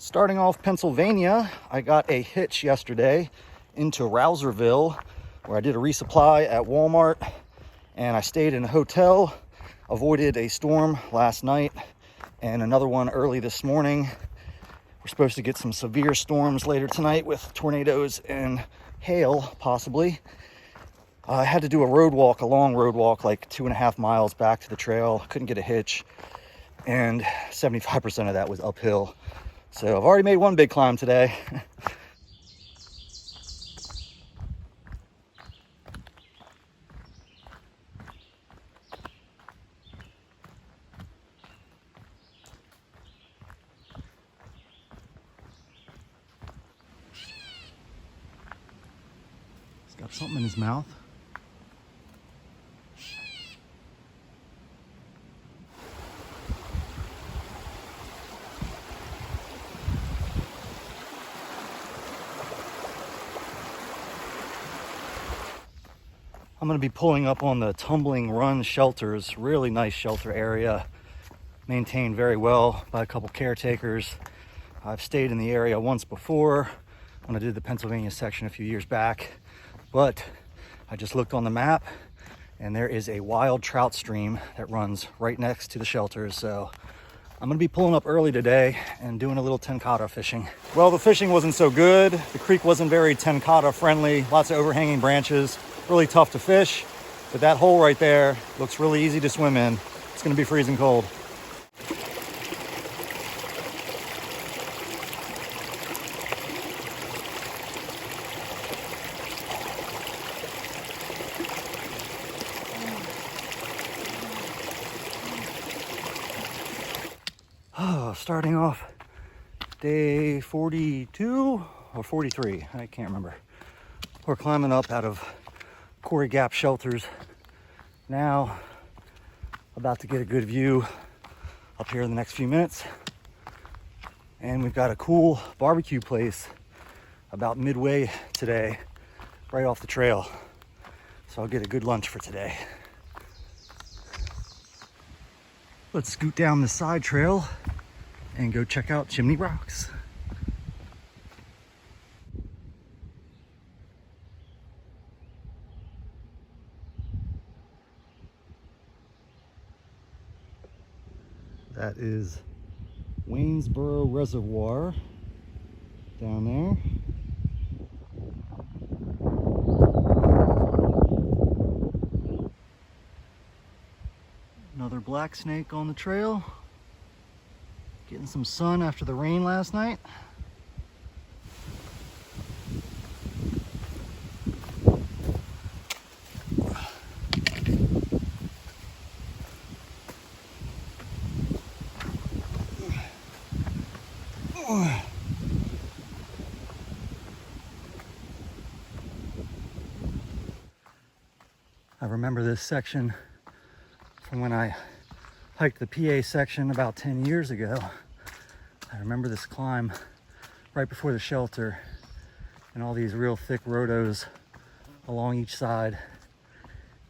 Starting off Pennsylvania, I got a hitch yesterday into Rouserville, where I did a resupply at Walmart, and I stayed in a hotel, avoided a storm last night and another one early this morning. We're supposed to get some severe storms later tonight with tornadoes and hail, possibly. I had to do a long road walk, like 2.5 miles back to the trail. Couldn't get a hitch, and 75% of that was uphill. So I've already made one big climb today. He's got something in his mouth. I'm going to be pulling up on the Tumbling Run shelters. Really nice shelter area, maintained very well by a couple caretakers. I've stayed in the area once before when I did the Pennsylvania section a few years back, but I just looked on the map and there is a wild trout stream that runs right next to the shelters. So I'm going to be pulling up early today and doing a little tenkata fishing. Well, the fishing wasn't so good. The creek wasn't very tenkata friendly, lots of overhanging branches. Really tough to fish, but that hole right there looks really easy to swim in. It's going to be freezing cold. Oh, starting off day 42 or 43, I can't remember. We're climbing up out of Quarry Gap shelters now, about to get a good view up here in the next few minutes, and we've got a cool barbecue place about midway today right off the trail, so I'll get a good lunch for today. Let's scoot down the side trail and go check out Chimney Rocks. That is Waynesboro Reservoir down there. Another black snake on the trail. Getting some sun after the rain last night. I remember this section from when I hiked the PA section about 10 years ago. I remember this climb right before the shelter and all these real thick rhodos along each side,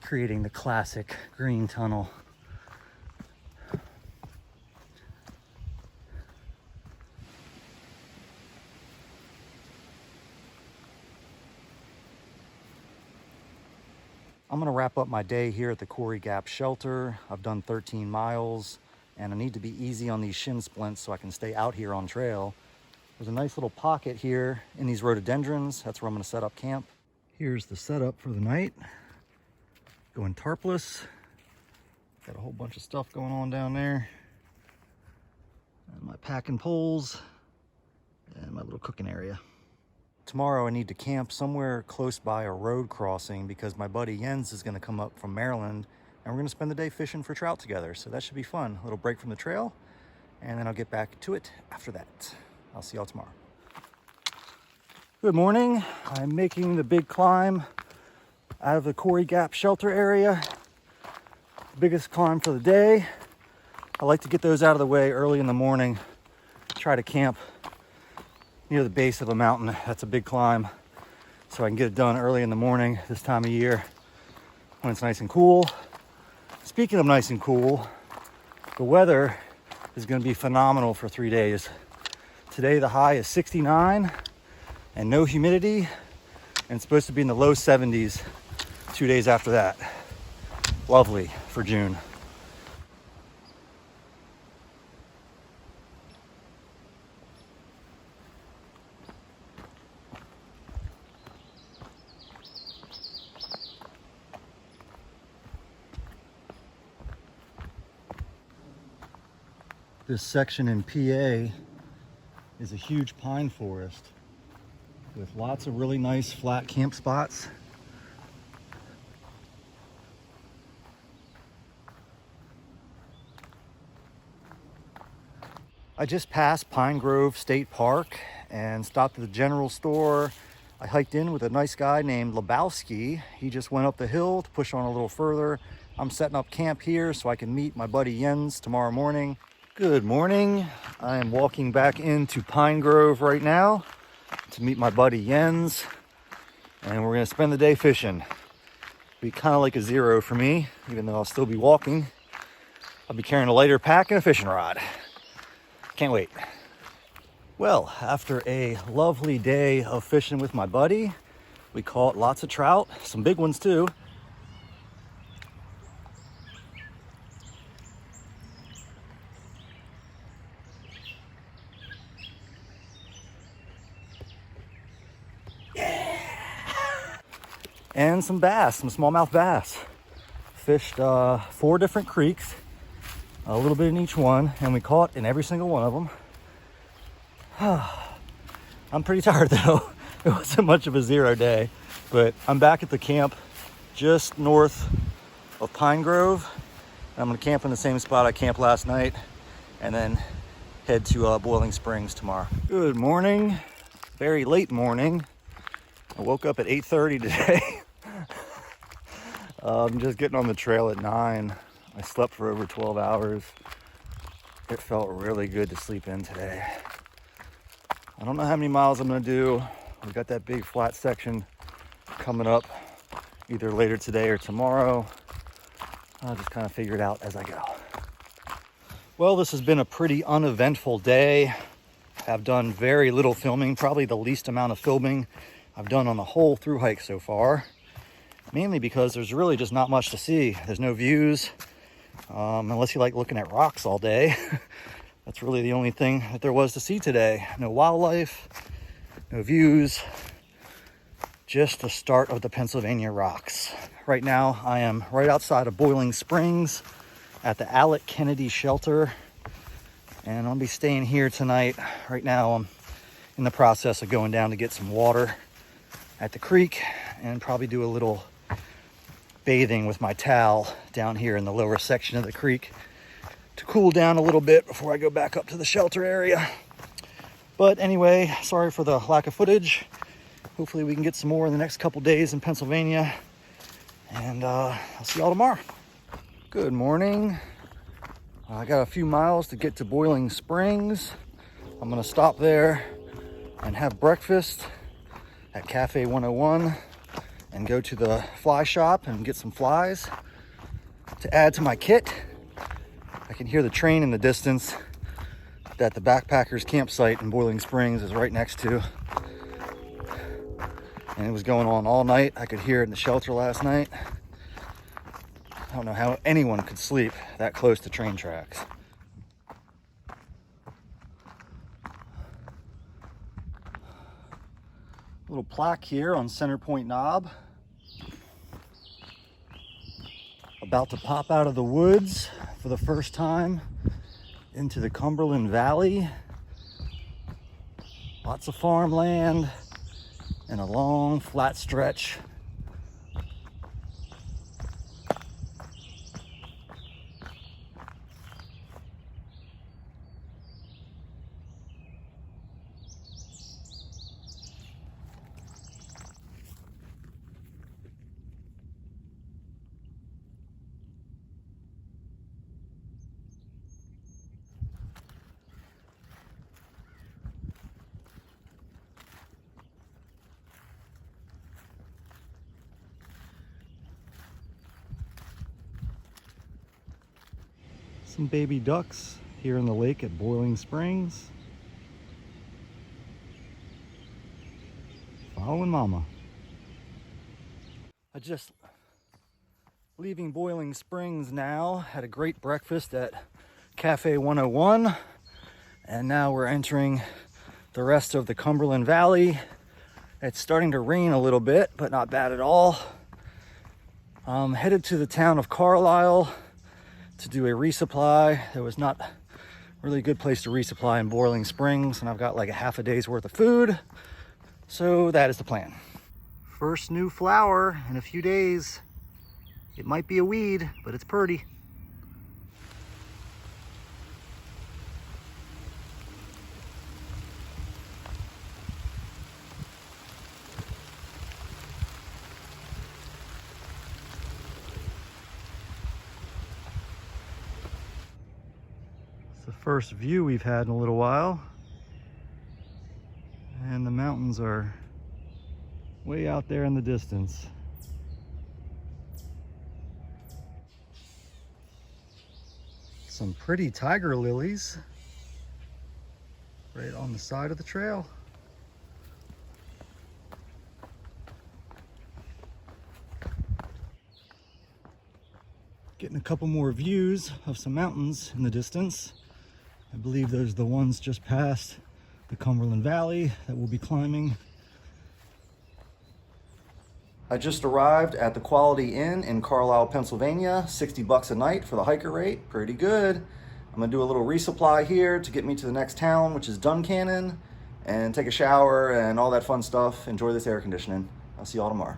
creating the classic green tunnel. I'm going to wrap up my day here at the Quarry Gap shelter. I've done 13 miles and I need to be easy on these shin splints so I can stay out here on trail. There's a nice little pocket here in these rhododendrons. That's where I'm going to set up camp. Here's the setup for the night. Going tarpless. Got a whole bunch of stuff going on down there. And my packing poles and my little cooking area. Tomorrow I need to camp somewhere close by a road crossing because my buddy Jens is going to come up from Maryland and we're going to spend the day fishing for trout together. So that should be fun. A little break from the trail, and then I'll get back to it after that. I'll see y'all tomorrow. Good morning. I'm making the big climb out of the Quarry Gap shelter area. Biggest climb for the day. I like to get those out of the way early in the morning. Try to camp near the base of a mountain. That's a big climb, so I can get it done early in the morning this time of year when it's nice and cool. Speaking of nice and cool, the weather is going to be phenomenal for 3 days. Today the high is 69 and no humidity, and it's supposed to be in the low 70s 2 days after that. Lovely for June. This section in PA is a huge pine forest with lots of really nice flat camp spots. I just passed Pine Grove State Park and stopped at the general store. I hiked in with a nice guy named Lebowski. He just went up the hill to push on a little further. I'm setting up camp here so I can meet my buddy Jens tomorrow morning. Good morning. I am walking back into Pine Grove right now to meet my buddy Jens, and we're gonna spend the day fishing. Be kind of like a zero for me, even though I'll still be walking. I'll be carrying a lighter pack and a fishing rod. Can't wait. Well, after a lovely day of fishing with my buddy, we caught lots of trout, some big ones too. And some bass, some smallmouth bass. Fished 4 different creeks, a little bit in each one, and we caught in every single one of them. I'm pretty tired though. It wasn't much of a zero day, but I'm back at the camp just north of Pine Grove. I'm gonna camp in the same spot I camped last night and then head to Boiling Springs tomorrow. Good morning, very late morning. I woke up at 8:30 today. I'm just getting on the trail at 9. I slept for over 12 hours. It felt really good to sleep in today. I don't know how many miles I'm gonna do. We got that big flat section coming up either later today or tomorrow. I'll just kind of figure it out as I go. Well, this has been a pretty uneventful day. I've done very little filming, probably the least amount of filming I've done on the whole through hike so far. Mainly because there's really just not much to see. There's no views, unless you like looking at rocks all day. That's really the only thing that there was to see today. No wildlife, no views, just the start of the Pennsylvania rocks. Right now, I am right outside of Boiling Springs at the Alec Kennedy shelter, and I'll be staying here tonight. Right now, I'm in the process of going down to get some water at the creek and probably do a little bathing with my towel down here in the lower section of the creek to cool down a little bit before I go back up to the shelter area. But anyway, sorry for the lack of footage. Hopefully we can get some more in the next couple days in Pennsylvania, and I'll see y'all tomorrow. Good morning. I got a few miles to get to Boiling Springs. I'm gonna stop there and have breakfast at Cafe 101 and go to the fly shop and get some flies to add to my kit. I can hear the train in the distance that the backpackers campsite in Boiling Springs is right next to. And it was going on all night. I could hear it in the shelter last night. I don't know how anyone could sleep that close to train tracks. Little plaque here on Center Point Knob. About to pop out of the woods for the first time into the Cumberland Valley. Lots of farmland and a long flat stretch. Some baby ducks here in the lake at Boiling Springs. and mama. I just leaving Boiling Springs now. Had a great breakfast at Cafe 101. And now we're entering the rest of the Cumberland Valley. It's starting to rain a little bit, but not bad at all. Headed to the town of Carlisle to do a resupply. There was not really a good place to resupply in Boiling Springs, and I've got like a half a day's worth of food. So that is the plan. First new flower in a few days. It might be a weed, but it's pretty. It's the first view we've had in a little while. And the mountains are way out there in the distance. Some pretty tiger lilies right on the side of the trail. Getting a couple more views of some mountains in the distance. I believe those are the ones just past the Cumberland Valley that we'll be climbing. I just arrived at the Quality Inn in Carlisle, Pennsylvania. $60 a night for the hiker rate, pretty good. I'm gonna do a little resupply here to get me to the next town, which is Duncannon, and take a shower and all that fun stuff. Enjoy this air conditioning. I'll see y'all tomorrow.